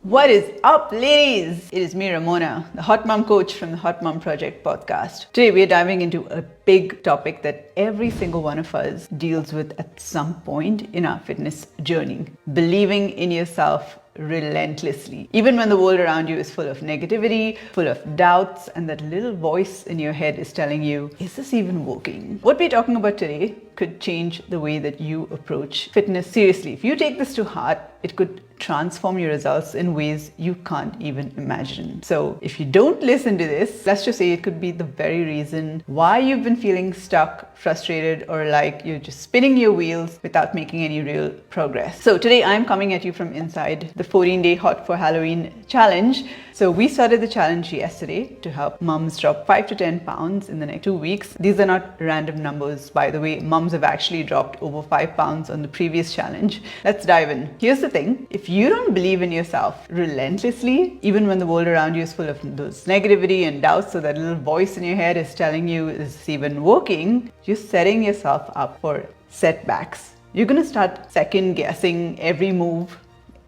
What is up, ladies? It is me, Ramona, the Hot Mom Coach from the Hot Mom Project podcast. Today, we are diving into a big topic that every single one of us deals with at some point in our fitness journey: believing in yourself relentlessly, even when the world around you is full of negativity, full of doubts, and that little voice in your head is telling you, is this even working? What we're talking about today could change the way that you approach fitness seriously. If you take this to heart, it could transform your results in ways you can't even imagine. So if you don't listen to this, let's just say it could be the very reason why you've been feeling stuck, frustrated, or like you're just spinning your wheels without making any real progress. So today I'm coming at you from inside the 14-day Hot for Halloween challenge. So we started the challenge yesterday to help mums drop 5 to 10 pounds in the next 2 weeks. These are not random numbers, by the way. Mums have actually dropped over 5 pounds on the previous challenge. Let's dive in. Here's the thing. If you don't believe in yourself relentlessly, even when the world around you is full of those negativity and doubts, so that little voice in your head is telling you, is this even working? You're setting yourself up for setbacks. You're going to start second guessing every move,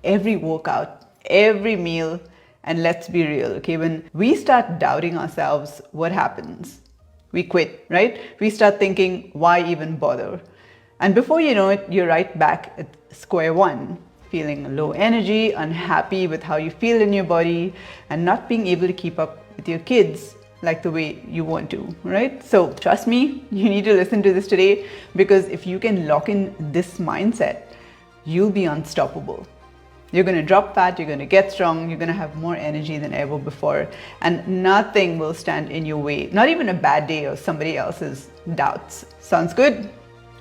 every workout, every meal. And let's be real, okay? When we start doubting ourselves, what happens? We quit, right? We start thinking, why even bother? And before you know it, you're right back at square one, feeling low energy, unhappy with how you feel in your body, and not being able to keep up with your kids like the way you want to, right? So trust me, you need to listen to this today, because if you can lock in this mindset, you'll be unstoppable. You're going to drop fat, you're going to get strong, you're going to have more energy than ever before, and nothing will stand in your way, not even a bad day or somebody else's doubts. Sounds good?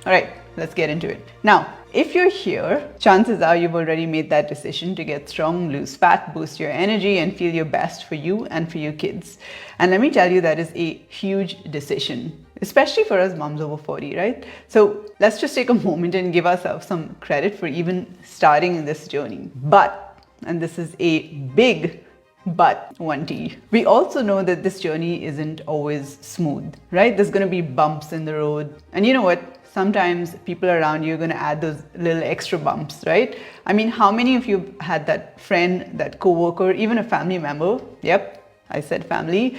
All right, let's get into it. Now, if you're here, chances are you've already made that decision to get strong, lose fat, boost your energy, and feel your best for you and for your kids. And let me tell you, that is a huge decision, especially for us moms over 40, right? So let's just take a moment and give ourselves some credit for even starting this journey. But, and this is a big but, 1T, we also know that this journey isn't always smooth, right? There's going to be bumps in the road. And you know what? Sometimes people around you are going to add those little extra bumps, right? I mean, how many of you had that friend, that coworker, even a family member, yep, I said family,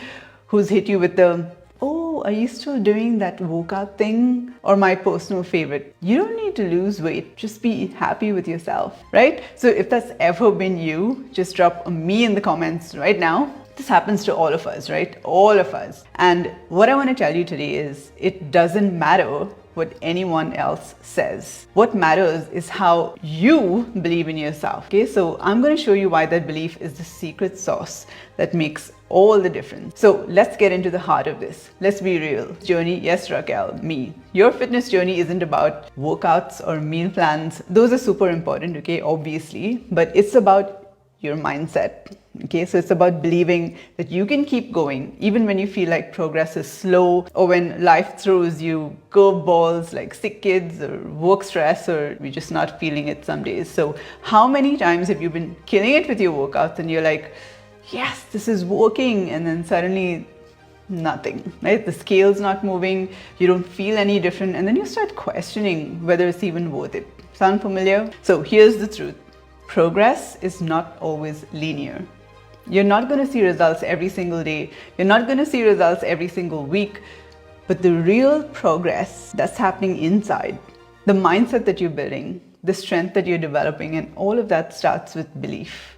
who's hit you with the, oh, are you still doing that workout thing? Or my personal favorite, you don't need to lose weight, just be happy with yourself, right? So if that's ever been you, just drop a me in the comments right now. This happens to all of us, right? All of us. And what I want to tell you today is, it doesn't matter what anyone else says. What matters is how you believe in yourself. Okay, so I'm going to show you why that belief is the secret sauce that makes all the difference. So let's get into the heart of this. Let's be real. Journey, yes, Raquel, me. Your fitness journey isn't about workouts or meal plans. Those are super important, okay, obviously, but it's about your mindset. Okay, so it's about believing that you can keep going even when you feel like progress is slow, or when life throws you curveballs like sick kids or work stress, or you're just not feeling it some days. So how many times have you been killing it with your workouts and you're like, yes, this is working, and then suddenly nothing, right? The scale's not moving, you don't feel any different, and then you start questioning whether it's even worth it. Sound familiar? So here's the truth. Progress is not always linear. You're not going to see results every single day. You're not going to see results every single week. But the real progress that's happening inside, the mindset that you're building, the strength that you're developing, and all of that starts with belief.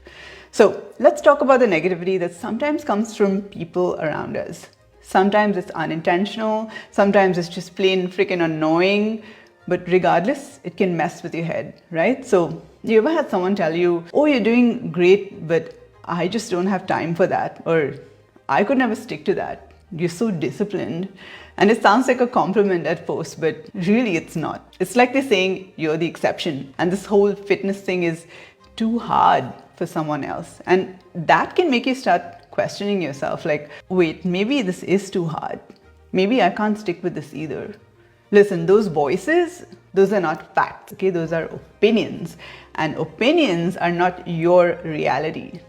So let's talk about the negativity that sometimes comes from people around us. Sometimes it's unintentional. Sometimes it's just plain freaking annoying. But regardless, it can mess with your head, right? So you ever had someone tell you, oh, you're doing great, but I just don't have time for that, or I could never stick to that. You're so disciplined. And it sounds like a compliment at first, but really it's not. It's like they're saying you're the exception, and this whole fitness thing is too hard for someone else. And that can make you start questioning yourself, like, wait, maybe this is too hard. Maybe I can't stick with this either. Listen, those voices, those are not facts, okay? Those are opinions, and opinions are not your reality.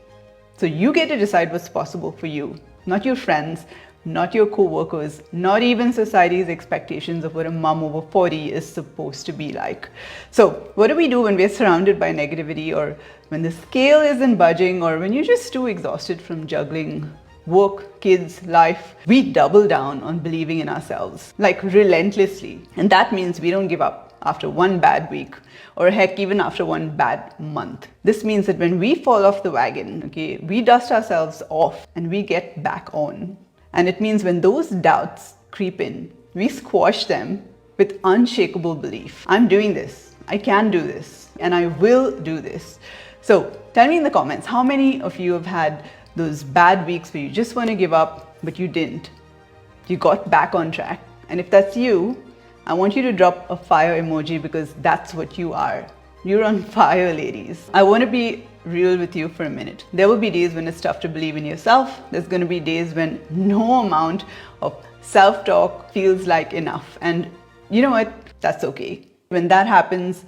So you get to decide what's possible for you, not your friends, not your co-workers, not even society's expectations of what a mom over 40 is supposed to be like. So what do we do when we're surrounded by negativity, or when the scale isn't budging, or when you're just too exhausted from juggling work, kids, life? We double down on believing in ourselves, like relentlessly. And that means we don't give up after one bad week, or heck, even after one bad month. This means that when we fall off the wagon, okay, we dust ourselves off and we get back on. And it means when those doubts creep in, we squash them with unshakable belief. I'm doing this, I can do this, and I will do this. So tell me in the comments, how many of you have had those bad weeks where you just want to give up, but you didn't? You got back on track. And if that's you, I want you to drop a fire emoji, because that's what you are. You're on fire, ladies. I want to be real with you for a minute. There will be days when it's tough to believe in yourself. There's going to be days when no amount of self-talk feels like enough. And you know what? That's okay. When that happens,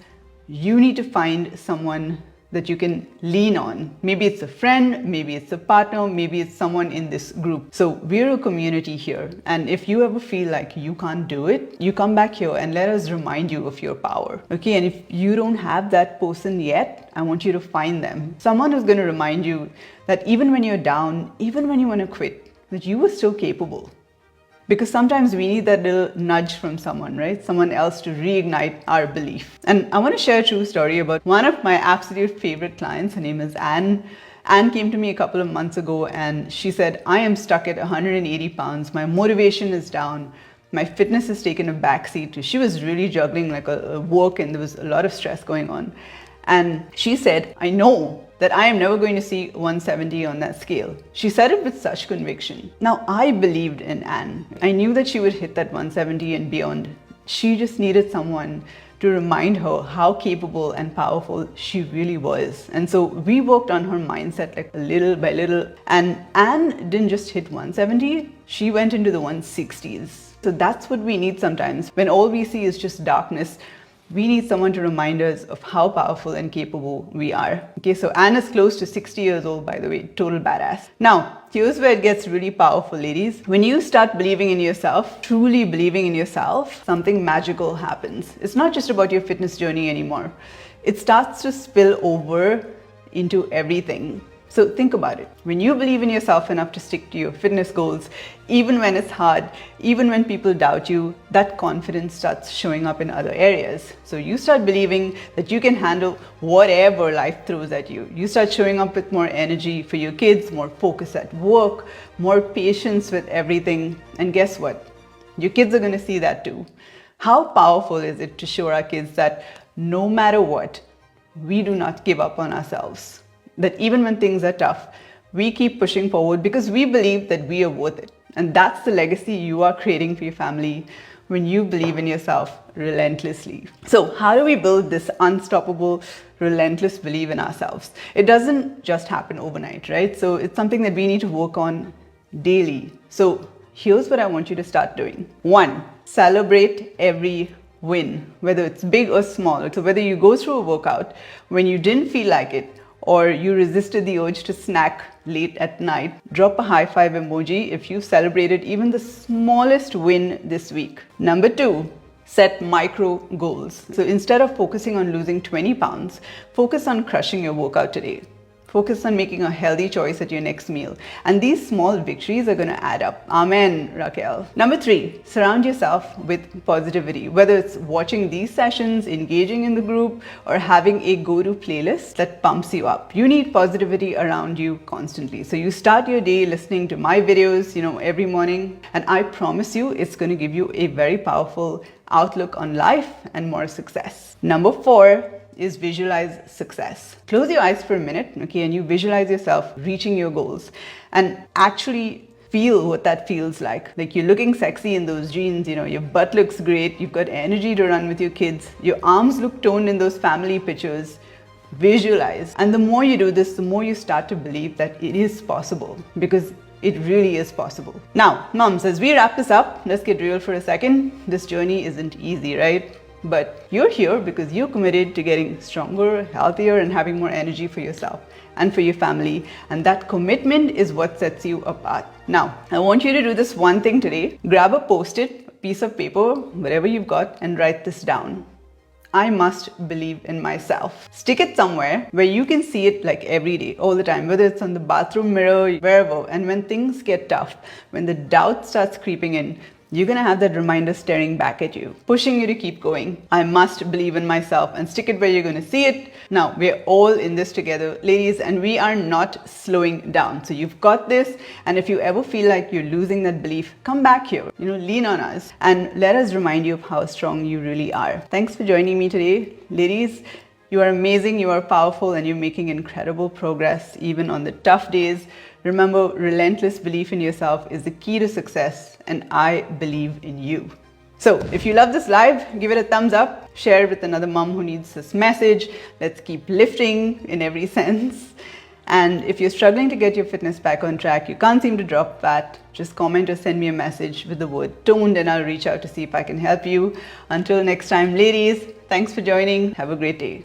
you need to find someone that you can lean on. Maybe it's a friend, maybe it's a partner, maybe it's someone in this group. So we're a community here. And if you ever feel like you can't do it, you come back here and let us remind you of your power. Okay, and if you don't have that person yet, I want you to find them. Someone who's going to remind you that even when you're down, even when you want to quit, that you were still capable. Because sometimes we need that little nudge from someone, right? Someone else to reignite our belief. And I want to share a true story about one of my absolute favorite clients. Her name is Anne. Anne came to me a couple of months ago and she said, I am stuck at 180 pounds. My motivation is down. My fitness has taken a backseat. She was really juggling like a work, and there was a lot of stress going on. And she said, I know that I am never going to see 170 on that scale. She said it with such conviction. Now, I believed in Anne. I knew that she would hit that 170 and beyond. She just needed someone to remind her how capable and powerful she really was. And so we worked on her mindset like little by little. And Anne didn't just hit 170, she went into the 160s. So that's what we need sometimes. When all we see is just darkness, we need someone to remind us of how powerful and capable we are. Okay, so Anne is close to 60 years old, by the way, total badass. Now, here's where it gets really powerful, ladies. When you start believing in yourself, truly believing in yourself, something magical happens. It's not just about your fitness journey anymore. It starts to spill over into everything. So think about it. When you believe in yourself enough to stick to your fitness goals, even when it's hard, even when people doubt you, that confidence starts showing up in other areas. So you start believing that you can handle whatever life throws at you. You start showing up with more energy for your kids, more focus at work, more patience with everything. And guess what? Your kids are going to see that too. How powerful is it to show our kids that no matter what, we do not give up on ourselves? That even when things are tough, we keep pushing forward because we believe that we are worth it. And that's the legacy you are creating for your family when you believe in yourself relentlessly. So how do we build this unstoppable, relentless belief in ourselves? It doesn't just happen overnight, right? So it's something that we need to work on daily. So here's what I want you to start doing. 1, celebrate every win, whether it's big or small. So whether you go through a workout when you didn't feel like it, or you resisted the urge to snack late at night, drop a high five emoji if you celebrated even the smallest win this week. Number 2, set micro goals. So instead of focusing on losing 20 pounds, focus on crushing your workout today. Focus on making a healthy choice at your next meal. And these small victories are going to add up. Amen, Raquel. Number 3, surround yourself with positivity. Whether it's watching these sessions, engaging in the group, or having a go-to playlist that pumps you up. You need positivity around you constantly. So you start your day listening to my videos, every morning. And I promise you, it's going to give you a very powerful outlook on life and more success. Number 4, is visualize success. Close your eyes for a minute, okay, and you visualize yourself reaching your goals and actually feel what that feels like. Like you're looking sexy in those jeans, your butt looks great, you've got energy to run with your kids, your arms look toned in those family pictures. Visualize. And the more you do this, the more you start to believe that it is possible, because it really is possible. Now, moms, as we wrap this up, let's get real for a second. This journey isn't easy, right? but you're here because you're committed to getting stronger, healthier, and having more energy for yourself and for your family. And that commitment is what sets you apart. Now, I want you to do this one thing today. Grab a post-it, a piece of paper, whatever you've got, and write this down. I must believe in myself. Stick it somewhere where you can see it like every day, all the time, whether it's on the bathroom mirror, wherever. And when things get tough, when the doubt starts creeping in, you're gonna have that reminder staring back at you, pushing you to keep going. I must believe in myself, and stick it where you're gonna see it. Now, we're all in this together, ladies, and we are not slowing down. So you've got this, and if you ever feel like you're losing that belief, come back here, lean on us, and let us remind you of how strong you really are. Thanks for joining me today, ladies. You are amazing, you are powerful, and you're making incredible progress even on the tough days. Remember, relentless belief in yourself is the key to success, and I believe in you. So if you love this live, give it a thumbs up, share it with another mom who needs this message. Let's keep lifting in every sense. And if you're struggling to get your fitness back on track, you can't seem to drop fat, just comment or send me a message with the word toned, and I'll reach out to see if I can help you. Until next time, ladies, thanks for joining. Have a great day.